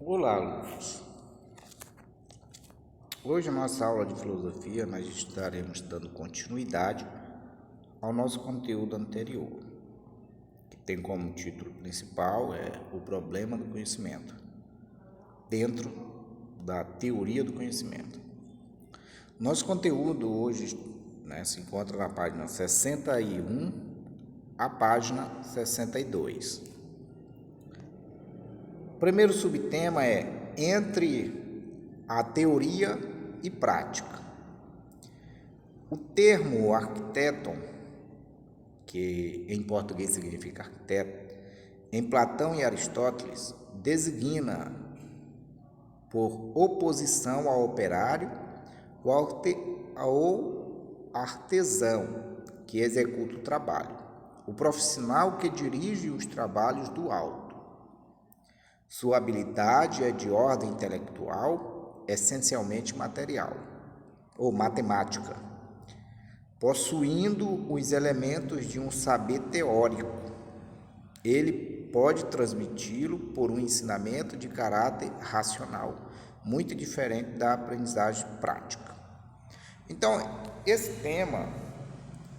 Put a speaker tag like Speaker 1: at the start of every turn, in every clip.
Speaker 1: Olá, alunos. Hoje, na nossa aula de filosofia, nós estaremos dando continuidade ao nosso conteúdo anterior, que tem como título principal o problema do conhecimento, dentro da teoria do conhecimento. Nosso conteúdo hoje se encontra na página 61 à página 62. O primeiro subtema é entre a teoria e prática. O termo arquiteton, que em português significa arquiteto, em Platão e Aristóteles, designa por oposição ao operário ou artesão que executa o trabalho, o profissional que dirige os trabalhos do alto. Sua habilidade é de ordem intelectual, essencialmente material, ou matemática, possuindo os elementos de um saber teórico. Ele pode transmiti-lo por um ensinamento de caráter racional, muito diferente da aprendizagem prática. Então, esse tema,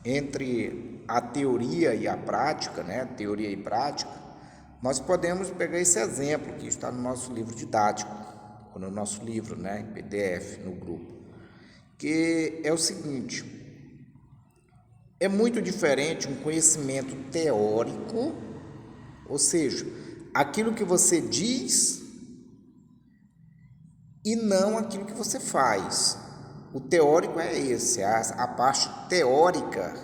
Speaker 1: entre a teoria e a prática, teoria e prática, nós podemos pegar esse exemplo que está no nosso livro didático, ou no nosso livro, em PDF, no grupo, que é o seguinte: é muito diferente um conhecimento teórico, ou seja, aquilo que você diz e não aquilo que você faz. O teórico é esse, a parte teórica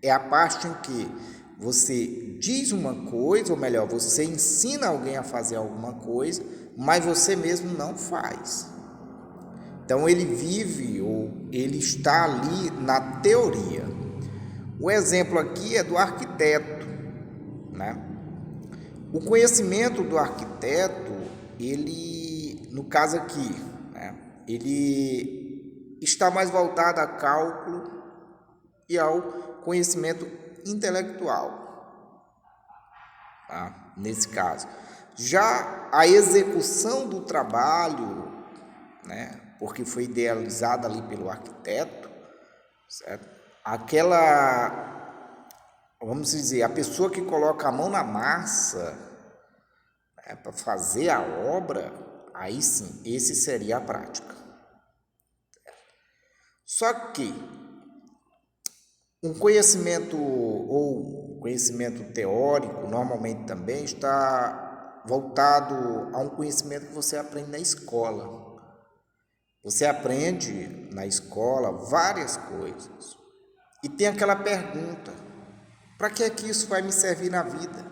Speaker 1: é a parte em que você diz uma coisa, ou melhor, você ensina alguém a fazer alguma coisa, mas você mesmo não faz. Então ele vive ou ele está ali na teoria. O exemplo aqui é do arquiteto, O conhecimento do arquiteto, ele, no caso aqui, ele está mais voltado a cálculo e ao conhecimento intelectual, nesse caso. Já a execução do trabalho, porque foi idealizada ali pelo arquiteto, certo? Vamos dizer, a pessoa que coloca a mão na massa para fazer a obra, aí sim, esse seria a prática. Só que um conhecimento ou conhecimento teórico normalmente também está voltado a um conhecimento que você aprende na escola. Você aprende na escola várias coisas e tem aquela pergunta: para que é que isso vai me servir na vida?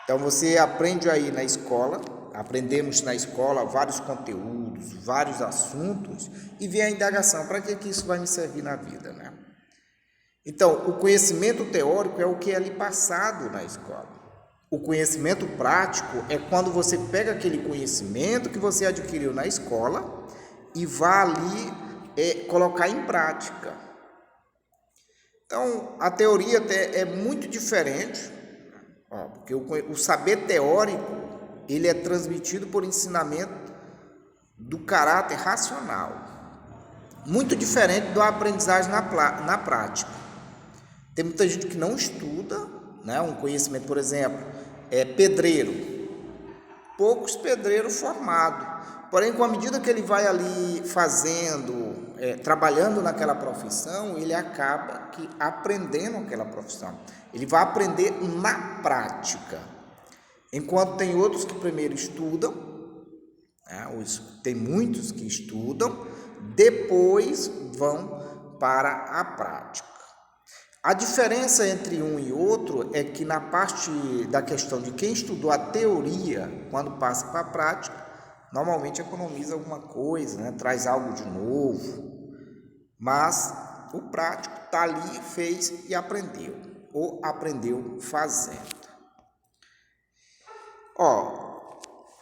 Speaker 1: Então você aprende aí na escola, aprendemos na escola vários conteúdos, vários assuntos, e vem a indagação: para que é que isso vai me servir na vida? Então, o conhecimento teórico é o que é ali passado na escola. O conhecimento prático é quando você pega aquele conhecimento que você adquiriu na escola e vai ali colocar em prática. Então, a teoria é muito diferente, porque o saber teórico ele é transmitido por ensinamento do caráter racional, muito diferente da aprendizagem na prática. Tem muita gente que não estuda, um conhecimento, por exemplo, pedreiro. Poucos pedreiros formados. Porém, com a medida que ele vai ali fazendo, trabalhando naquela profissão, ele acaba aprendendo aquela profissão. Ele vai aprender na prática. Enquanto tem outros que primeiro estudam, tem muitos que estudam, depois vão para a prática. A diferença entre um e outro é que na parte da questão de quem estudou a teoria, quando passa para a prática, normalmente economiza alguma coisa, traz algo de novo, mas o prático está ali, fez e aprendeu, ou aprendeu fazendo.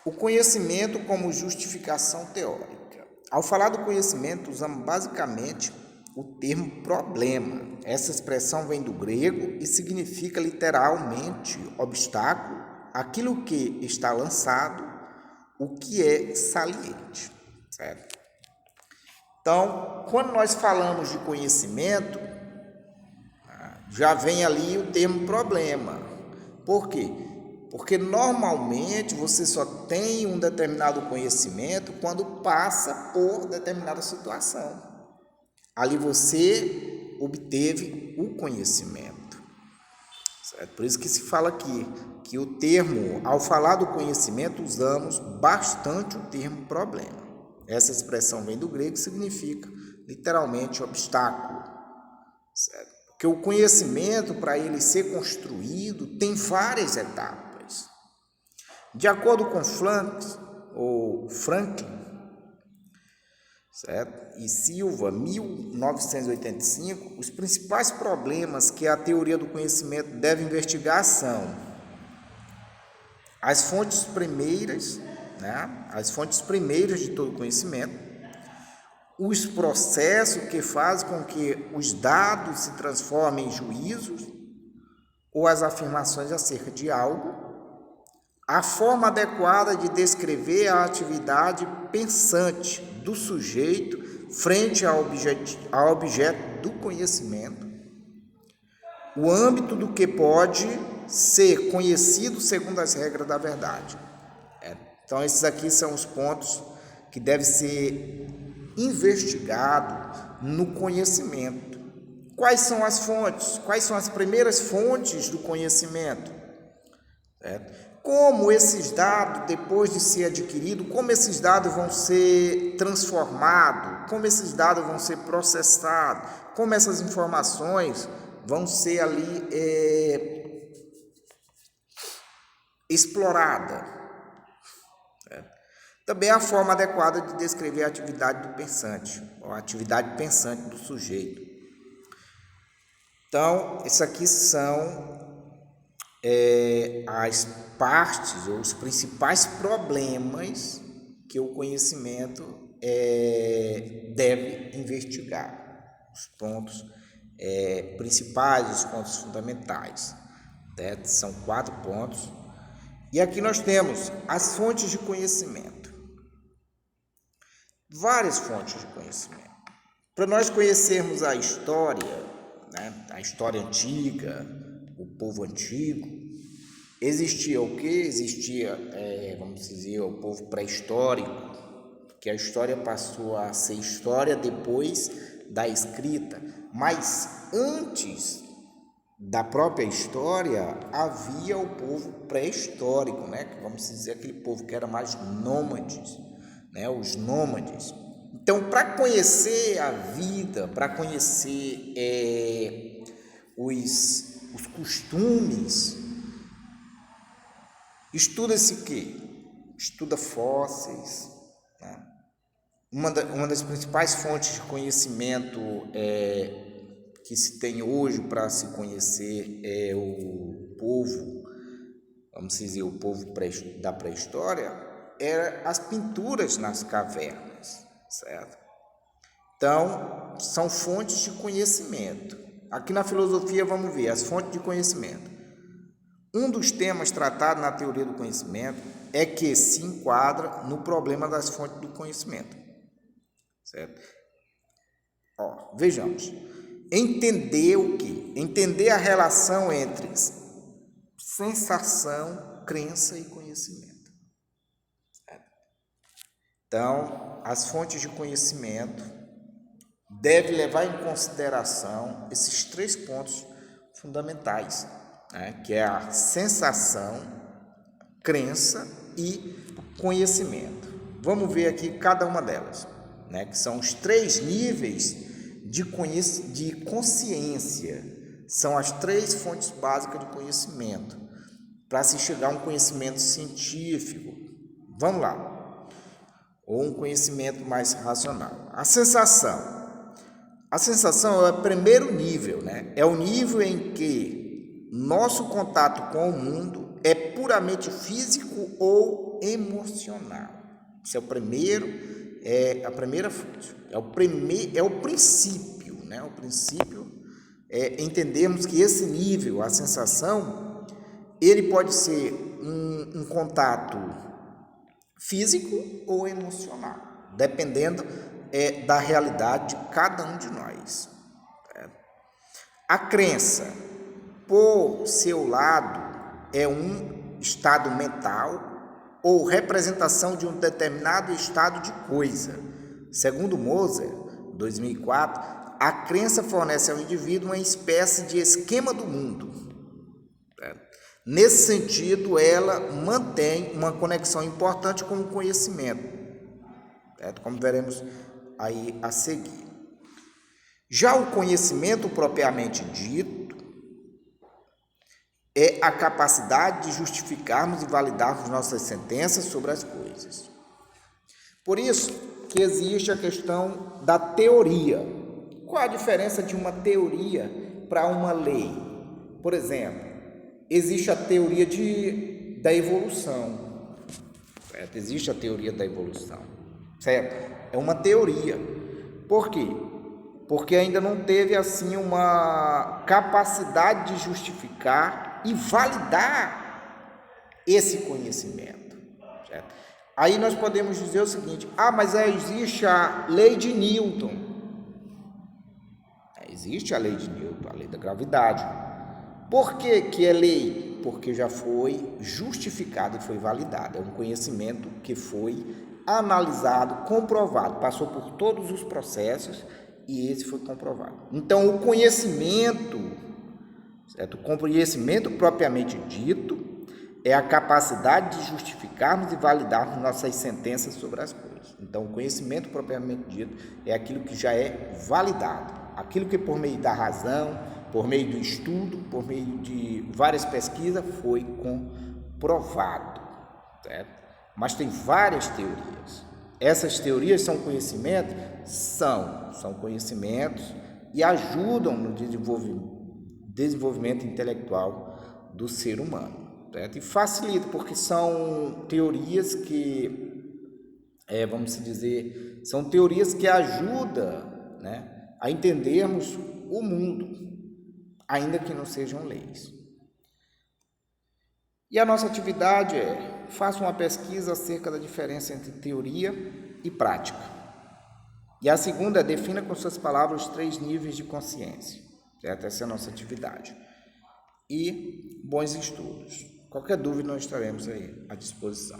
Speaker 1: O conhecimento como justificação teórica. Ao falar do conhecimento, usamos basicamente o termo problema. Essa expressão vem do grego e significa literalmente obstáculo, aquilo que está lançado, o que é saliente, certo? Então, quando nós falamos de conhecimento, já vem ali o termo problema. Por quê? Porque normalmente você só tem um determinado conhecimento quando passa por determinada situação. Ali você obteve o conhecimento. Certo? Por isso que se fala aqui que o termo, ao falar do conhecimento, usamos bastante o termo problema. Essa expressão vem do grego e significa literalmente obstáculo. Certo? Porque o conhecimento, para ele ser construído, tem várias etapas. De acordo com Franklin, certo? E Silva, 1985, os principais problemas que a teoria do conhecimento deve investigar são as fontes primeiras, né? As fontes primeiras de todo conhecimento, os processos que fazem com que os dados se transformem em juízos ou as afirmações acerca de algo, a forma adequada de descrever a atividade pensante do sujeito frente ao objeto do conhecimento, o âmbito do que pode ser conhecido segundo as regras da verdade. Então, esses aqui são os pontos que devem ser investigados no conhecimento. Quais são as fontes? Quais são as primeiras fontes do conhecimento? Certo? Como esses dados, depois de ser adquiridos, como esses dados vão ser transformados, como esses dados vão ser processados, como essas informações vão ser ali exploradas. Também a forma adequada de descrever a atividade do pensante, ou a atividade pensante do sujeito. Então, isso aqui são as partes ou os principais problemas que o conhecimento deve investigar. Os pontos principais, os pontos fundamentais. Certo? São 4 pontos. E aqui nós temos as fontes de conhecimento. Várias fontes de conhecimento. Para nós conhecermos a história, né, a história antiga, o povo antigo, existia o quê? Existia, vamos dizer, o povo pré-histórico, que a história passou a ser história depois da escrita, mas antes da própria história havia o povo pré-histórico, né? Que vamos dizer aquele povo que era mais nômades, né? Os nômades. Então, para conhecer a vida, para conhecer os costumes, estuda-se o quê? Estuda fósseis, né? Uma das principais fontes de conhecimento que se tem hoje para se conhecer é o povo, vamos dizer, o povo da pré-história, eram as pinturas nas cavernas, certo? Então, são fontes de conhecimento. Aqui na filosofia vamos ver as fontes de conhecimento. Um dos temas tratados na teoria do conhecimento é que se enquadra no problema das fontes do conhecimento, certo? Vejamos. Entender o quê? Entender a relação entre sensação, crença e conhecimento. Certo? Então, as fontes de conhecimento devem levar em consideração esses 3 pontos fundamentais, né? Que é a sensação, crença e conhecimento. Vamos ver aqui cada uma delas, né? Que são os 3 níveis de consciência, são as 3 fontes básicas de conhecimento, para se chegar a um conhecimento científico, vamos lá, ou um conhecimento mais racional. A sensação é o primeiro nível, né? É o nível em que nosso contato com o mundo é puramente físico ou emocional. Isso é o primeiro. É a primeira fonte, é o princípio, né? O princípio é entendermos que esse nível, a sensação, ele pode ser um contato físico ou emocional, dependendo da realidade de cada um de nós. A crença, por seu lado, é um estado mental ou representação de um determinado estado de coisa. Segundo Moser, 2004, a crença fornece ao indivíduo uma espécie de esquema do mundo. Nesse sentido, ela mantém uma conexão importante com o conhecimento, como veremos aí a seguir. Já o conhecimento propriamente dito é a capacidade de justificarmos e validarmos nossas sentenças sobre as coisas. Por isso que existe a questão da teoria. Qual a diferença de uma teoria para uma lei? Por exemplo, existe a teoria da evolução. Certo? Existe a teoria da evolução. Certo? É uma teoria. Por quê? Porque ainda não teve assim uma capacidade de justificar e validar esse conhecimento. Certo? Aí nós podemos dizer o seguinte: mas existe a lei de Newton. Existe a lei de Newton, a lei da gravidade. Por que é lei? Porque já foi justificado e foi validado. É um conhecimento que foi analisado, comprovado, passou por todos os processos e esse foi comprovado. Então, o conhecimento, certo? O conhecimento propriamente dito é a capacidade de justificarmos e validarmos nossas sentenças sobre as coisas. Então, o conhecimento propriamente dito é aquilo que já é validado, aquilo que por meio da razão, por meio do estudo, por meio de várias pesquisas foi comprovado, certo? Mas tem várias teorias. Essas teorias são conhecimentos? São conhecimentos e ajudam no desenvolvimento intelectual do ser humano, certo? E facilita, porque são teorias que, vamos dizer, são teorias que ajudam, né, a entendermos o mundo, ainda que não sejam leis. E a nossa atividade faça uma pesquisa acerca da diferença entre teoria e prática. E a segunda defina com suas palavras os 3 níveis de consciência. Certo? Essa é a nossa atividade. E bons estudos. Qualquer dúvida nós estaremos aí à disposição.